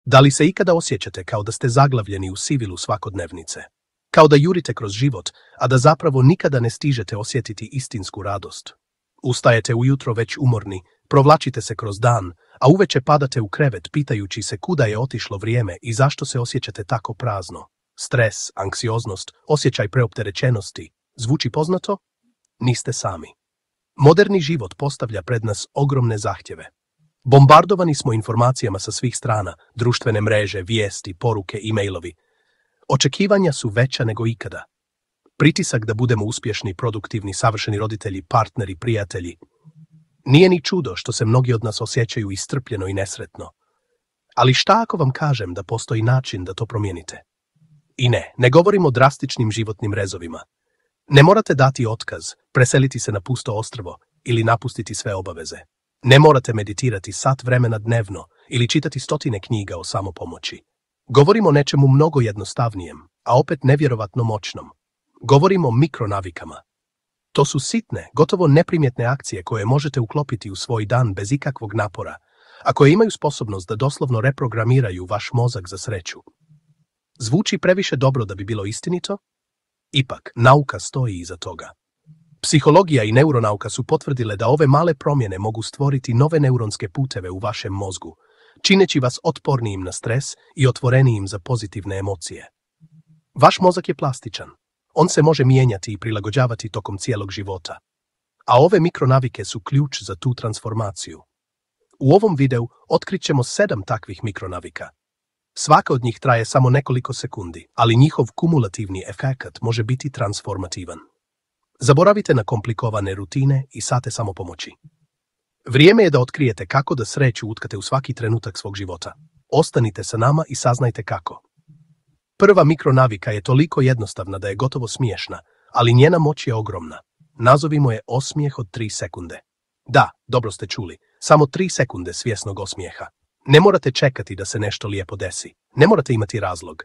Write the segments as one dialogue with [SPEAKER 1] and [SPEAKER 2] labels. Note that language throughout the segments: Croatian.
[SPEAKER 1] Da li se ikada osjećate kao da ste zaglavljeni u sivilu svakodnevnice? Kao da jurite kroz život, a da zapravo nikada ne stižete osjetiti istinsku radost? Ustajete ujutro već umorni, provlačite se kroz dan, a uveče padate u krevet pitajući se kuda je otišlo vrijeme i zašto se osjećate tako prazno. Stres, anksioznost, osjećaj preopterećenosti. Zvuči poznato? Niste sami. Moderni život postavlja pred nas ogromne zahtjeve. Bombardovani smo informacijama sa svih strana, društvene mreže, vijesti, poruke, e-mailovi. Očekivanja su veća nego ikada. Pritisak da budemo uspješni, produktivni, savršeni roditelji, partneri, prijatelji. Nije ni čudo što se mnogi od nas osjećaju iscrpljeno i nesretno. Ali šta ako vam kažem da postoji način da to promijenite? I ne govorim o drastičnim životnim rezovima. Ne morate dati otkaz, preseliti se na pusto ostrvo ili napustiti sve obaveze. Ne morate meditirati sat vremena dnevno ili čitati stotine knjiga o samopomoći. Govorimo o nečemu mnogo jednostavnijem, a opet nevjerovatno moćnom. Govorimo o mikronavikama. To su sitne, gotovo neprimjetne akcije koje možete uklopiti u svoj dan bez ikakvog napora, a koje imaju sposobnost da doslovno reprogramiraju vaš mozak za sreću. Zvuči previše dobro da bi bilo istinito? Ipak, nauka stoji iza toga. Psihologija i neuronauka su potvrdile da ove male promjene mogu stvoriti nove neuronske puteve u vašem mozgu, čineći vas otpornijim na stres i otvorenijim za pozitivne emocije. Vaš mozak je plastičan. On se može mijenjati i prilagođavati tokom cijelog života. A ove mikronavike su ključ za tu transformaciju. U ovom videu otkrićemo 7 takvih mikronavika. Svaka od njih traje samo nekoliko sekundi, ali njihov kumulativni efekat može biti transformativan. Zaboravite na komplikovane rutine i sate samopomoći. Vrijeme je da otkrijete kako da sreću utkate u svaki trenutak svog života. Ostanite sa nama i saznajte kako. Prva mikronavika je toliko jednostavna da je gotovo smiješna, ali njena moć je ogromna. Nazovimo je osmijeh od 3 sekunde. Da, dobro ste čuli, samo 3 sekunde svjesnog osmijeha. Ne morate čekati da se nešto lijepo desi. Ne morate imati razlog.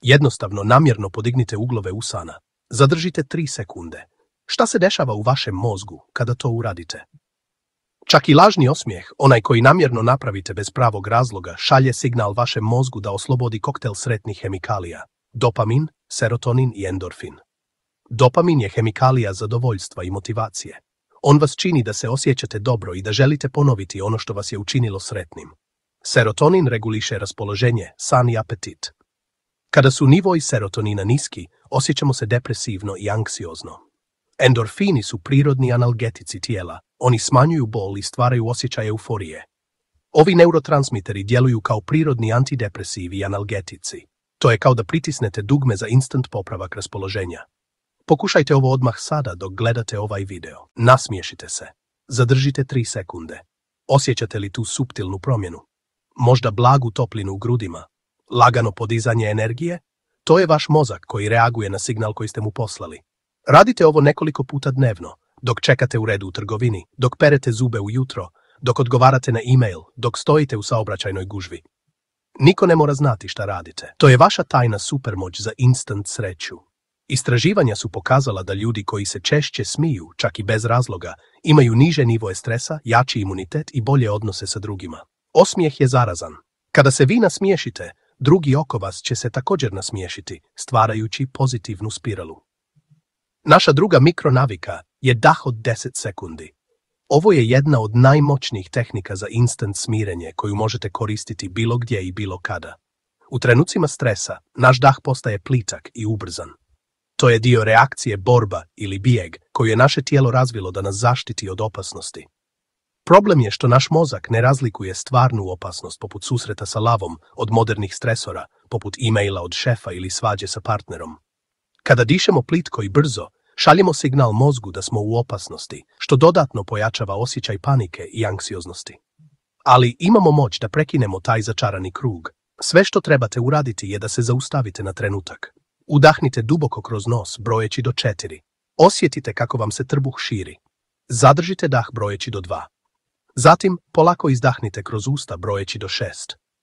[SPEAKER 1] Jednostavno, namjerno podignite uglove usana. Zadržite 3 sekunde. Šta se dešava u vašem mozgu kada to uradite? Čak i lažni osmijeh, onaj koji namjerno napravite bez pravog razloga, šalje signal vašem mozgu da oslobodi koktel sretnih hemikalija. Dopamin, serotonin i endorfin. Dopamin je hemikalija zadovoljstva i motivacije. On vas čini da se osjećate dobro i da želite ponoviti ono što vas je učinilo sretnim. Serotonin reguliše raspoloženje, san i apetit. Kada su nivoi serotonina niski, osjećamo se depresivno i anksiozno. Endorfini su prirodni analgetici tijela. Oni smanjuju bol i stvaraju osjećaj euforije. Ovi neurotransmiteri djeluju kao prirodni antidepresivi i analgetici. To je kao da pritisnete dugme za instant popravak raspoloženja. Pokušajte ovo odmah sada dok gledate ovaj video. Nasmiješite se. Zadržite 3 sekunde. Osjećate li tu suptilnu promjenu? Možda blagu toplinu u grudima? Lagano podizanje energije? To je vaš mozak koji reaguje na signal koji ste mu poslali. Radite ovo nekoliko puta dnevno, dok čekate u redu u trgovini, dok perete zube ujutro, dok odgovarate na e-mail, dok stojite u saobraćajnoj gužvi. Niko ne mora znati šta radite. To je vaša tajna supermoć za instant sreću. Istraživanja su pokazala da ljudi koji se češće smiju, čak i bez razloga, imaju niže nivoe stresa, jači imunitet i bolje odnose sa drugima. Osmijeh je zarazan. Kada se vi nasmiješite, drugi oko vas će se također nasmiješiti, stvarajući pozitivnu spiralu. Naša druga mikronavika je dah od 10 sekundi. Ovo je jedna od najmoćnijih tehnika za instant smirenje koju možete koristiti bilo gdje i bilo kada. U trenucima stresa, naš dah postaje plitak i ubrzan. To je dio reakcije borba ili bijeg koju je naše tijelo razvilo da nas zaštiti od opasnosti. Problem je što naš mozak ne razlikuje stvarnu opasnost poput susreta sa lavom od modernih stresora, poput e-maila od šefa ili svađe sa partnerom. Kada dišemo plitko i brzo, šaljemo signal mozgu da smo u opasnosti, što dodatno pojačava osjećaj panike i anksioznosti. Ali imamo moć da prekinemo taj začarani krug. Sve što trebate uraditi je da se zaustavite na trenutak. Udahnite duboko kroz nos, brojeći do 4. Osjetite kako vam se trbuh širi. Zadržite dah brojeći do 2. Zatim, polako izdahnite kroz usta brojeći do 6.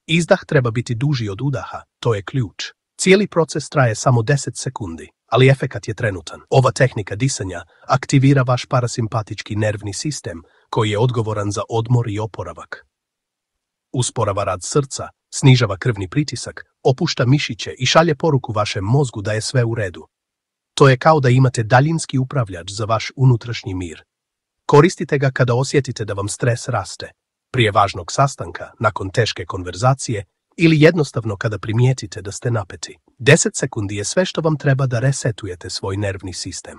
[SPEAKER 1] Izdah treba biti duži od udaha, to je ključ. Cijeli proces traje samo 10 sekundi, ali efekat je trenutan. Ova tehnika disanja aktivira vaš parasimpatički nervni sistem koji je odgovoran za odmor i oporavak. Usporava rad srca, snižava krvni pritisak, opušta mišiće i šalje poruku vašem mozgu da je sve u redu. To je kao da imate daljinski upravljač za vaš unutrašnji mir. Koristite ga kada osjetite da vam stres raste, prije važnog sastanka, nakon teške konverzacije ili jednostavno kada primijetite da ste napeti. 10 sekundi je sve što vam treba da resetujete svoj nervni sistem.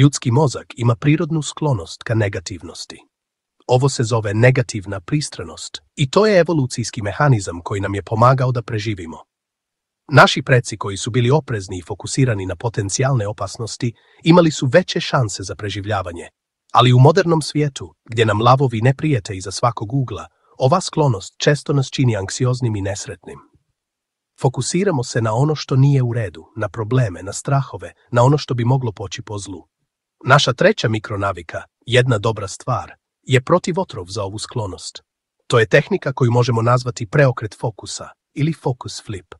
[SPEAKER 1] Ljudski mozak ima prirodnu sklonost ka negativnosti. Ovo se zove negativna pristranost i to je evolucijski mehanizam koji nam je pomagao da preživimo. Naši preci koji su bili oprezni i fokusirani na potencijalne opasnosti imali su veće šanse za preživljavanje, ali u modernom svijetu, gdje nam lavovi ne prijete iza svakog ugla, ova sklonost često nas čini anksioznim i nesretnim. Fokusiramo se na ono što nije u redu, na probleme, na strahove, na ono što bi moglo poći po zlu. Naša treća mikronavika, jedna dobra stvar, je protivotrov za ovu sklonost. To je tehnika koju možemo nazvati preokret fokusa ili focus flip.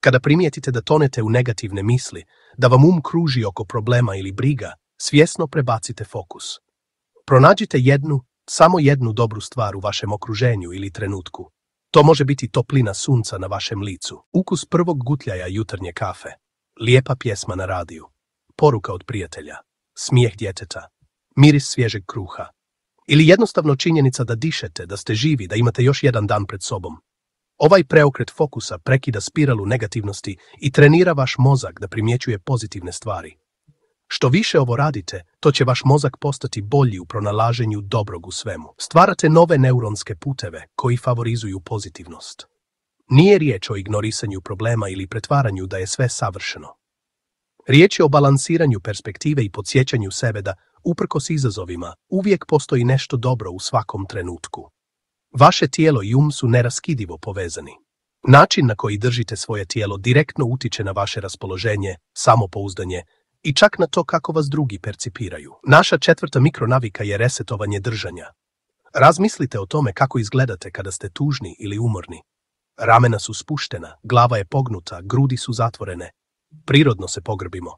[SPEAKER 1] Kada primijetite da tonete u negativne misli, da vam kruži oko problema ili briga, svjesno prebacite fokus. Pronađite samo jednu dobru stvar u vašem okruženju ili trenutku. To može biti toplina sunca na vašem licu, ukus prvog gutljaja jutarnje kafe, lijepa pjesma na radiju, poruka od prijatelja, smijeh djeteta, miris svježeg kruha. Ili jednostavno činjenica da dišete, da ste živi, da imate još jedan dan pred sobom. Ovaj preokret fokusa prekida spiralu negativnosti i trenira vaš mozak da primjećuje pozitivne stvari. Što više ovo radite, to će vaš mozak postati bolji u pronalaženju dobrog u svemu. Stvarate nove neuronske puteve koji favorizuju pozitivnost. Nije riječ o ignorisanju problema ili pretvaranju da je sve savršeno. Riječ je o balansiranju perspektive i podsjećanju sebe da, uprkos izazovima, uvijek postoji nešto dobro u svakom trenutku. Vaše tijelo i su neraskidivo povezani. Način na koji držite svoje tijelo direktno utiče na vaše raspoloženje, samopouzdanje i čak na to kako vas drugi percipiraju. Naša četvrta mikronavika je resetovanje držanja. Razmislite o tome kako izgledate kada ste tužni ili umorni. Ramena su spuštena, glava je pognuta, grudi su zatvorene. Prirodno se pogrbimo.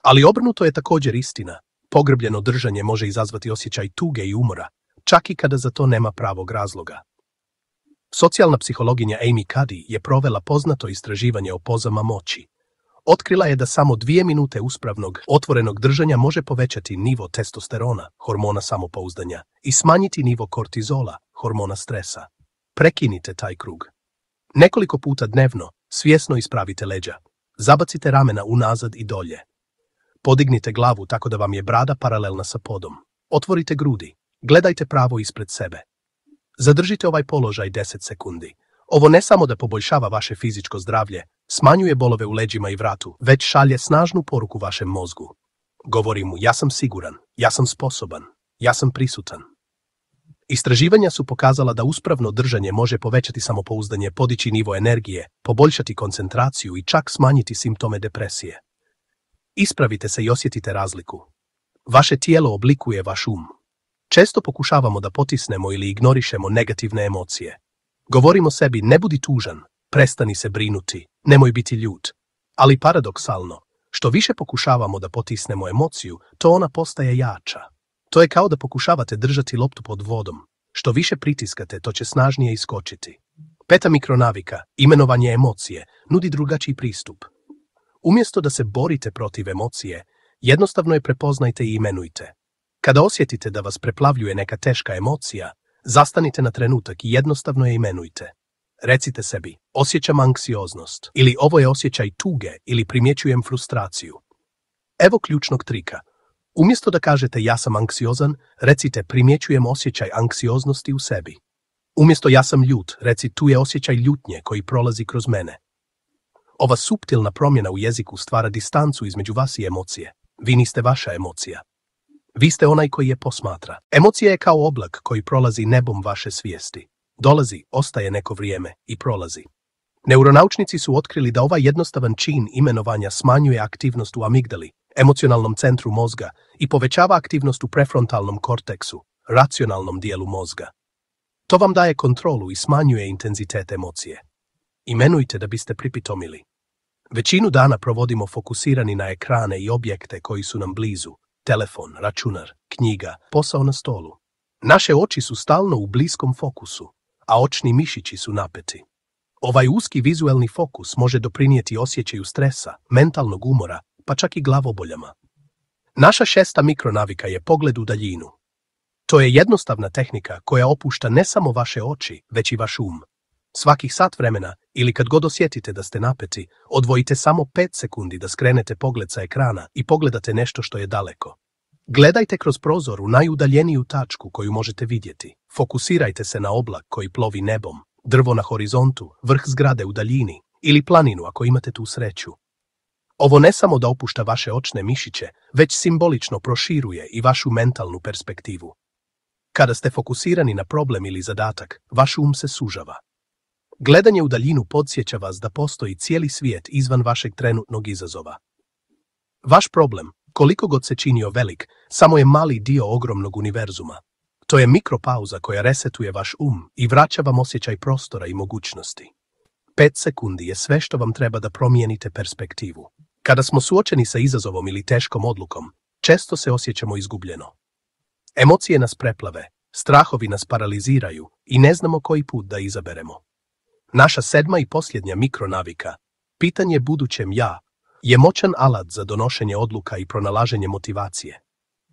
[SPEAKER 1] Ali obrnuto je također istina. Pogrbljeno držanje može izazvati osjećaj tuge i umora, čak i kada za to nema pravog razloga. Socijalna psihologinja Amy Cuddy je provela poznato istraživanje o pozama moći. Otkrila je da samo 2 minute uspravnog, otvorenog držanja može povećati nivo testosterona, hormona samopouzdanja, i smanjiti nivo kortizola, hormona stresa. Prekinite taj krug. Nekoliko puta dnevno svjesno ispravite leđa. Zabacite ramena unazad i dolje. Podignite glavu tako da vam je brada paralelna sa podom. Otvorite grudi. Gledajte pravo ispred sebe. Zadržite ovaj položaj 10 sekundi. Ovo ne samo da poboljšava vaše fizičko zdravlje, smanjuje bolove u leđima i vratu, već šalje snažnu poruku vašem mozgu. Govori mu: ja sam siguran, ja sam sposoban, ja sam prisutan. Istraživanja su pokazala da uspravno držanje može povećati samopouzdanje, podići nivo energije, poboljšati koncentraciju i čak smanjiti simptome depresije. Ispravite se i osjetite razliku. Vaše tijelo oblikuje vaš Često pokušavamo da potisnemo ili ignorišemo negativne emocije. Govorimo sebi: ne budi tužan, prestani se brinuti, nemoj biti ljut. Ali paradoksalno, što više pokušavamo da potisnemo emociju, to ona postaje jača. To je kao da pokušavate držati loptu pod vodom. Što više pritiskate, to će snažnije iskočiti. Peta mikronavika, imenovanje emocije, nudi drugačiji pristup. Umjesto da se borite protiv emocije, jednostavno je prepoznajte i imenujte. Kada osjetite da vas preplavljuje neka teška emocija, zastanite na trenutak i jednostavno je imenujte. Recite sebi: osjećam anksioznost, ili ovo je osjećaj tuge, ili primjećujem frustraciju. Evo ključnog trika. Umjesto da kažete ja sam anksiozan, recite primjećujem osjećaj anksioznosti u sebi. Umjesto ja sam ljut, reci tu je osjećaj ljutnje koji prolazi kroz mene. Ova suptilna promjena u jeziku stvara distancu između vas i emocije. Vi niste vaša emocija. Vi ste onaj koji je posmatra. Emocija je kao oblak koji prolazi nebom vaše svijesti. Dolazi, ostaje neko vrijeme i prolazi. Neuronaučnici su otkrili da ovaj jednostavan čin imenovanja smanjuje aktivnost u amigdali, emocionalnom centru mozga, i povećava aktivnost u prefrontalnom korteksu, racionalnom dijelu mozga. To vam daje kontrolu i smanjuje intenzitet emocije. Imenujte da biste pripitomili. Većinu dana provodimo fokusirani na ekrane i objekte koji su nam blizu. Telefon, računar, knjiga, posao na stolu. Naše oči su stalno u bliskom fokusu, a očni mišići su napeti. Ovaj uski vizuelni fokus može doprinijeti osjećaju stresa, mentalnog umora, pa čak i glavoboljama. Naša 6. mikronavika je pogled u daljinu. To je jednostavna tehnika koja opušta ne samo vaše oči, već i vaš Svakih sat vremena ili kad god osjetite da ste napeti, odvojite samo 5 sekundi da skrenete pogled sa ekrana i pogledate nešto što je daleko. Gledajte kroz prozor u najudaljeniju tačku koju možete vidjeti. Fokusirajte se na oblak koji plovi nebom, drvo na horizontu, vrh zgrade u daljini ili planinu ako imate tu sreću. Ovo ne samo da opušta vaše očne mišiće, već simbolično proširuje i vašu mentalnu perspektivu. Kada ste fokusirani na problem ili zadatak, vaš se sužava. Gledanje u daljinu podsjeća vas da postoji cijeli svijet izvan vašeg trenutnog izazova. Vaš problem, koliko god se činio velik, samo je mali dio ogromnog univerzuma. To je mikropauza koja resetuje vaš i vraća vam osjećaj prostora i mogućnosti. 5 sekundi je sve što vam treba da promijenite perspektivu. Kada smo suočeni sa izazovom ili teškom odlukom, često se osjećamo izgubljeno. Emocije nas preplave, strahovi nas paraliziraju i ne znamo koji put da izaberemo. Naša 7. i posljednja mikronavika, pitanje budućem ja, je moćan alat za donošenje odluka i pronalaženje motivacije.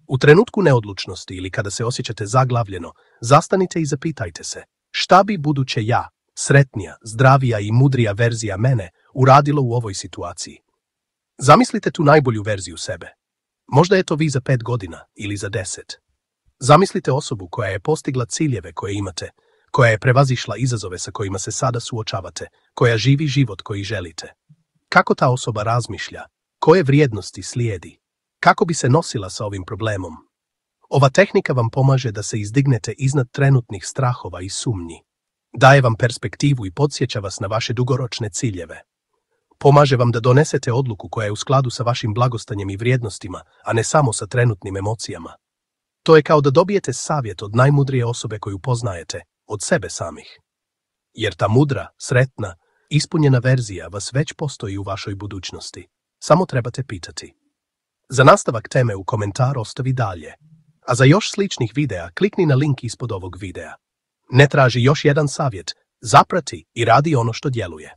[SPEAKER 1] U trenutku neodlučnosti ili kada se osjećate zaglavljeno, zastanite i zapitajte se, šta bi buduće ja, sretnija, zdravija i mudrija verzija mene, uradilo u ovoj situaciji? Zamislite tu najbolju verziju sebe. Možda je to vi za 5 godina ili za 10. Zamislite osobu koja je postigla ciljeve koje imate, koja je prevazišla izazove sa kojima se sada suočavate, koja živi život koji želite. Kako ta osoba razmišlja? Koje vrijednosti slijedi? Kako bi se nosila sa ovim problemom? Ova tehnika vam pomaže da se izdignete iznad trenutnih strahova i sumnji. Daje vam perspektivu i podsjeća vas na vaše dugoročne ciljeve. Pomaže vam da donesete odluku koja je u skladu sa vašim blagostanjem i vrijednostima, a ne samo sa trenutnim emocijama. To je kao da dobijete savjet od najmudrije osobe koju poznajete, od sebe samih. Jer ta mudra, sretna, ispunjena verzija vas već postoji u vašoj budućnosti. Samo trebate pitati. Za nastavak teme u komentar ostavi dalje. A za još sličnih videa klikni na link ispod ovog videa. Ne traži još jedan savjet, zaprati i radi ono što djeluje.